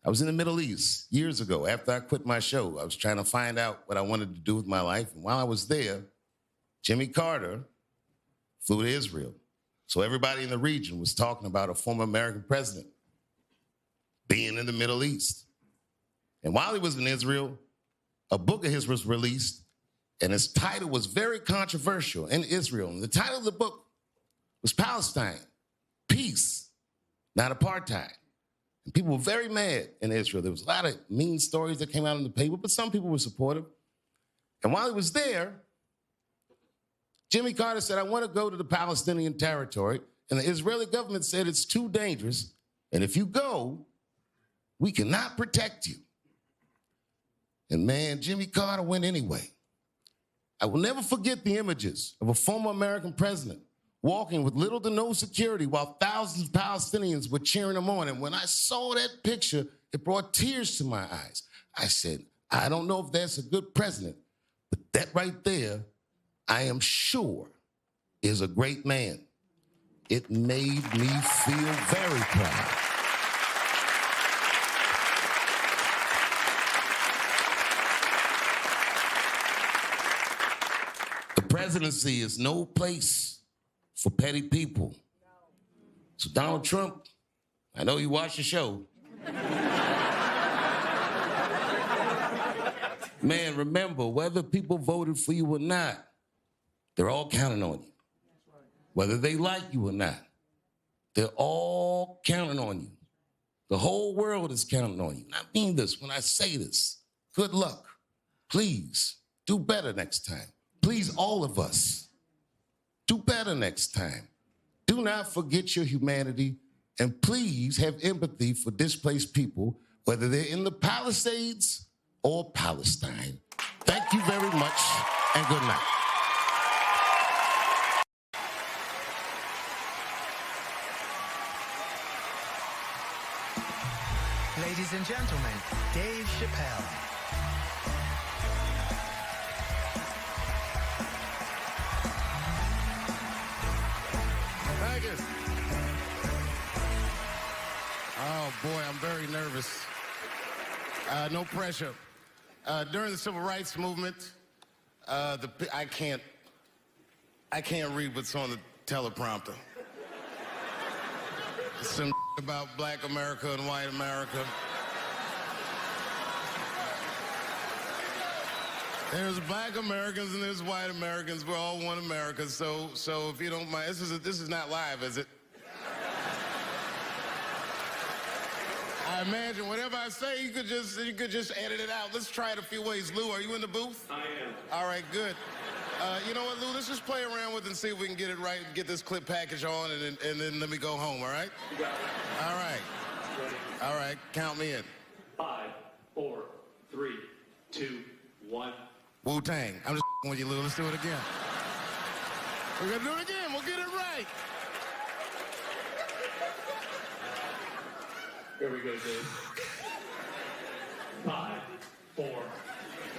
I was in the Middle East years ago. After I quit my show, I was trying to find out what I wanted to do with my life. And while I was there, Jimmy Carter flew to Israel. So everybody in the region was talking about a former American president being in the Middle East. And while he was in Israel, a book of his was released, and its title was very controversial in Israel. And the title of the book was Palestine, Peace, Not Apartheid. And people were very mad in Israel. There was a lot of mean stories that came out in the paper, but some people were supportive. And while he was there, Jimmy Carter said, I want to go to the Palestinian territory. And the Israeli government said it's too dangerous. And if you go, we cannot protect you. And man, Jimmy Carter went anyway. I will never forget the images of a former American president walking with little to no security while thousands of Palestinians were cheering him on. And when I saw that picture, it brought tears to my eyes. I said, I don't know if that's a good president, but that right there, I am sure, is a great man. It made me feel very proud. The presidency is no place for petty people. So Donald Trump, I know you watch the show. Man, remember, whether people voted for you or not, they're all counting on you. Whether they like you or not, they're all counting on you. The whole world is counting on you. And I mean this when I say this. Good luck. Please do better next time. Please, all of us, do better next time. Do not forget your humanity, and please have empathy for displaced people, whether they're in the Palisades or Palestine. Thank you very much, and good night. Ladies and gentlemen, Dave Chappelle. Thank you. Oh, boy, I'm very nervous. No pressure. During the Civil Rights Movement, I can't read what's on the teleprompter. Some about Black America and white America. There's Black Americans and there's white Americans. We're all one America. So if you don't mind, this is not live, is it? I imagine whatever I say, you could just edit it out. Let's try it a few ways. Lou, are you in the booth? I am. All right, good. You know what, Lou? Let's just play around with it and see if we can get it right and get this clip package on, and then let me go home, all right? You got it. All right. Ready? All right, count me in. 5, 4, 3, 2, 1. Wu-Tang. I'm just with you, Lou. Let's do it again. We're gonna do it again. We'll get it right. Here we go, Dave. 5, 4,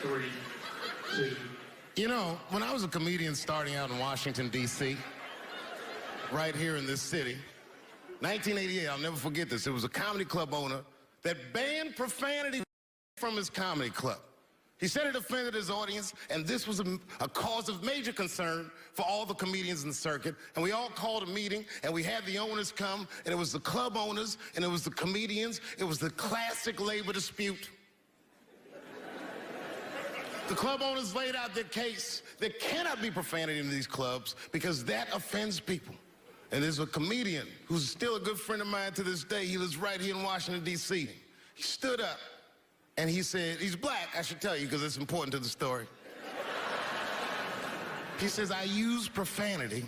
3, 2. You know, when I was a comedian starting out in Washington, D.C., right here in this city, 1988, I'll never forget this. It was a comedy club owner that banned profanity from his comedy club. He said it offended his audience, and this was a cause of major concern for all the comedians in the circuit. And we all called a meeting, and we had the owners come, and it was the club owners, and it was the comedians. It was the classic labor dispute. The club owners laid out their case. There cannot be profanity in these clubs because that offends people. And there's a comedian who's still a good friend of mine to this day. He lives right here in Washington, D.C. He stood up and he said, he's black, I should tell you because it's important to the story. He says, I use profanity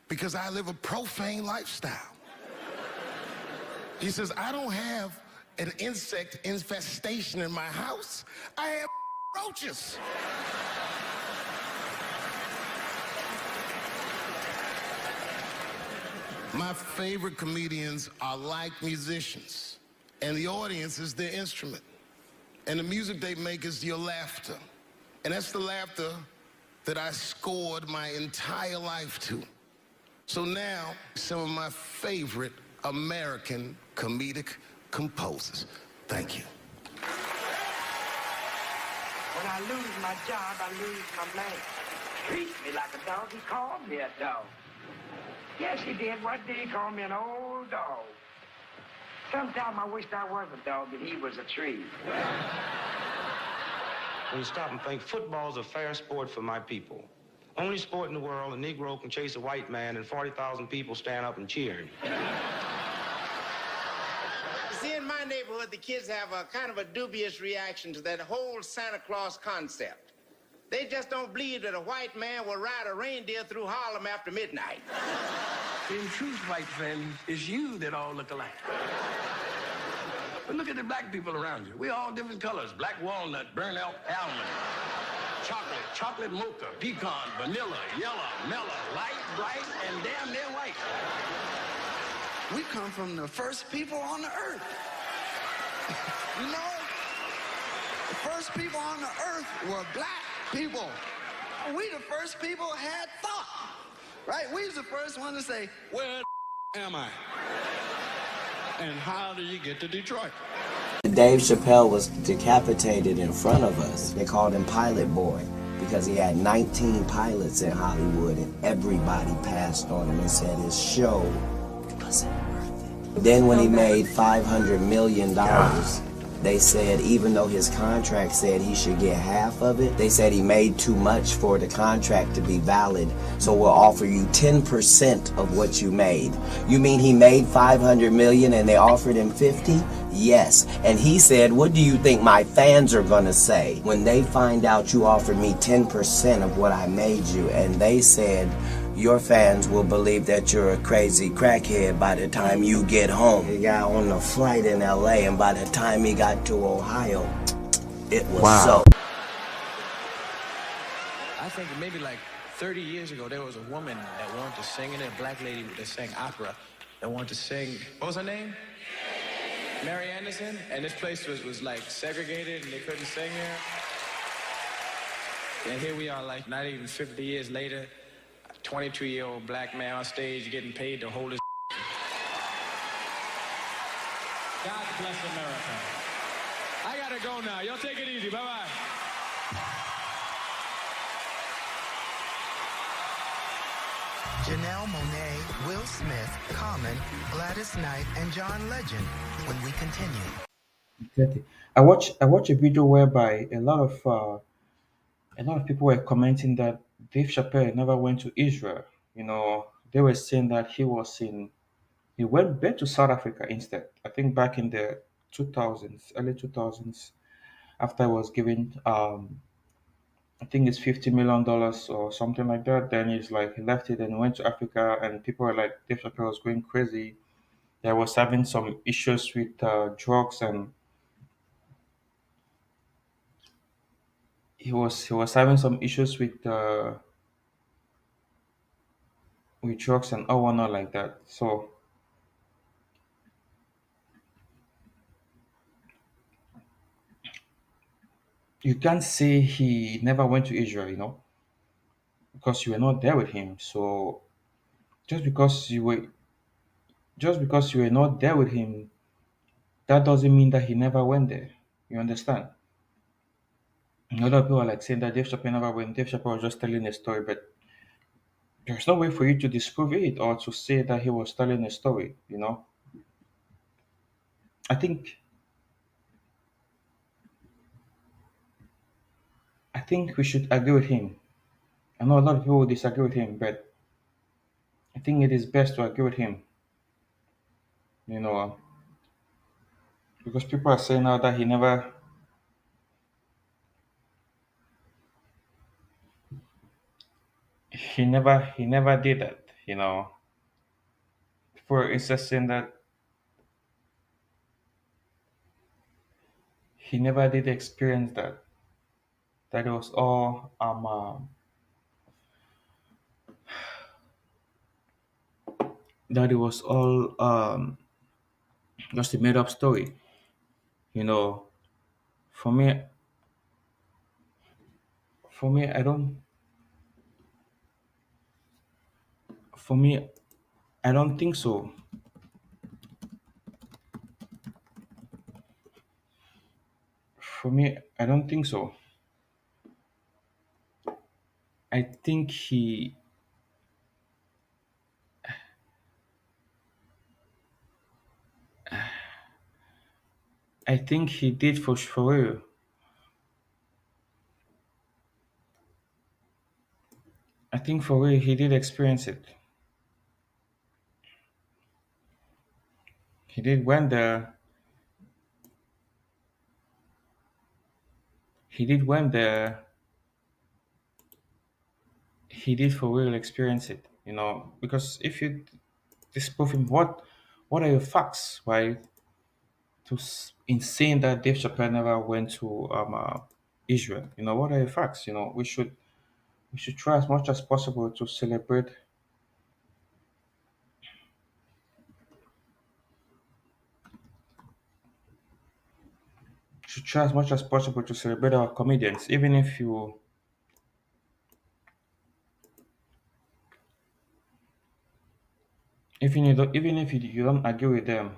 because I live a profane lifestyle. He says, I don't have an insect infestation in my house. I have roaches. My favorite comedians are like musicians, and the audience is their instrument. And the music they make is your laughter. And that's the laughter that I scored my entire life to. So now, some of my favorite American comedic composers. Thank you. When I lose my job, I lose my man. Treat me like a dog. He called me a dog. Yes, he did. What did he call me? An old dog. Sometimes I wished I was a dog and he was a tree. When you stop and think, football's a fair sport for my people. Only sport in the world, a Negro can chase a white man and 40,000 people stand up and cheer him. See, in my neighborhood, the kids have a kind of a dubious reaction to that whole Santa Claus concept. They just don't believe that a white man will ride a reindeer through Harlem after midnight. In truth, white friend, it's you that all look alike. But look at the black people around you. We're all different colors. Black walnut, burnt almond, chocolate mocha, pecan, vanilla, yellow, mellow, light, bright, and damn near white. We come from the first people on the earth. You know, the first people on the earth were black people. We the first people had thought, right? We was the first one to say, where am I? And how do you get to Detroit? Dave Chappelle was decapitated in front of us. They called him Pilot Boy because he had 19 pilots in Hollywood and everybody passed on him and said his show wasn't worth it. Then when he made $500 million, they said even though his contract said he should get half of it, they said he made too much for the contract to be valid, so we'll offer you 10% of what you made. You mean he made $500 million and they offered him 50? Yes. And he said, what do you think my fans are gonna say when they find out you offered me 10% of what I made you? And they said, your fans will believe that you're a crazy crackhead by the time you get home. He got on the flight in LA, and by the time he got to Ohio, it was so. I think maybe like 30 years ago, there was a woman that wanted to sing, and a black lady that sang opera that wanted to sing. What was her name? Mary Anderson. And this place was like segregated, and they couldn't sing here. And here we are, like not even 50 years later. 22-year-old black man on stage getting paid to hold his. God bless America. I gotta go now. Y'all take it easy. Bye-bye. Janelle Monáe, Will Smith, Common, Gladys Knight, and John Legend when we continue. Exactly. I watched a video whereby a lot of people were commenting that Dave Chappelle never went to Israel. You know, they were saying that he went back to South Africa instead. I think back in the 2000s, early 2000s, after he was given, I think it's $50 million or something like that. Then he's like, he left it and went to Africa, and people were like, Dave Chappelle was going crazy. There was having some issues with drugs, and he was having some issues with drugs and all whatnot like that. So you can't say he never went to Israel, you know, because you were not there with him. So just because you were not there with him, that doesn't mean that he never went there. You understand? A lot of people are like saying that Dave Chappelle never went. Dave Chappelle was just telling a story, but there's no way for you to disprove it or to say that he was telling a story. You know, I think we should agree with him. I know a lot of people will disagree with him, but I think it is best to agree with him. You know, because people are saying now that he never did that. You know, people are insisting that he never did experience that. That it was all that it was all just a made up story. You know, for me, for me, I don't. For me, I don't think so. For me, I don't think so. I think he I think he did for real. I think for real he did experience it. He did when the he did when the he did for real experience it. Because if you disprove him, what are your facts, right? In saying that Dave Chappelle never went to Israel, what are your facts? We should try as much as possible to celebrate. Should try as much as possible to celebrate our comedians, even if you don't agree with them.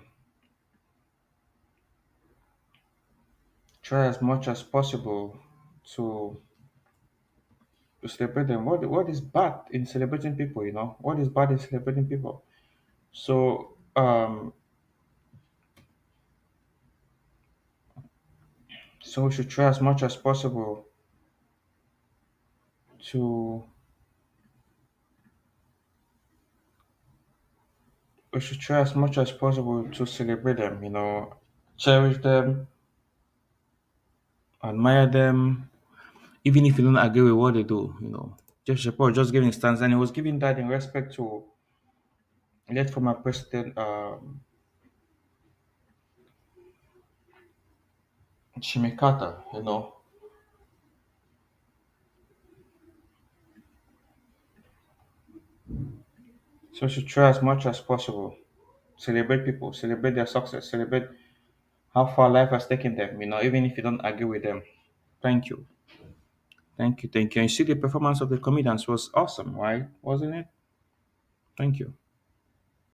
Try as much as possible to to celebrate them. What is bad in celebrating people? What is bad in celebrating people? So we should try as much as possible to we should try as much as possible to celebrate them. Cherish them, admire them, even if you don't agree with what they do. Jeff Chappelle just giving stance, and he was giving that in respect to late former president Jimmy Carter. So we should try as much as possible celebrate people, celebrate their success, celebrate how far life has taken them. Even if you don't agree with them. Thank you, thank you, thank you. And you see, the performance of the comedians was awesome, right? Wasn't it? Thank you.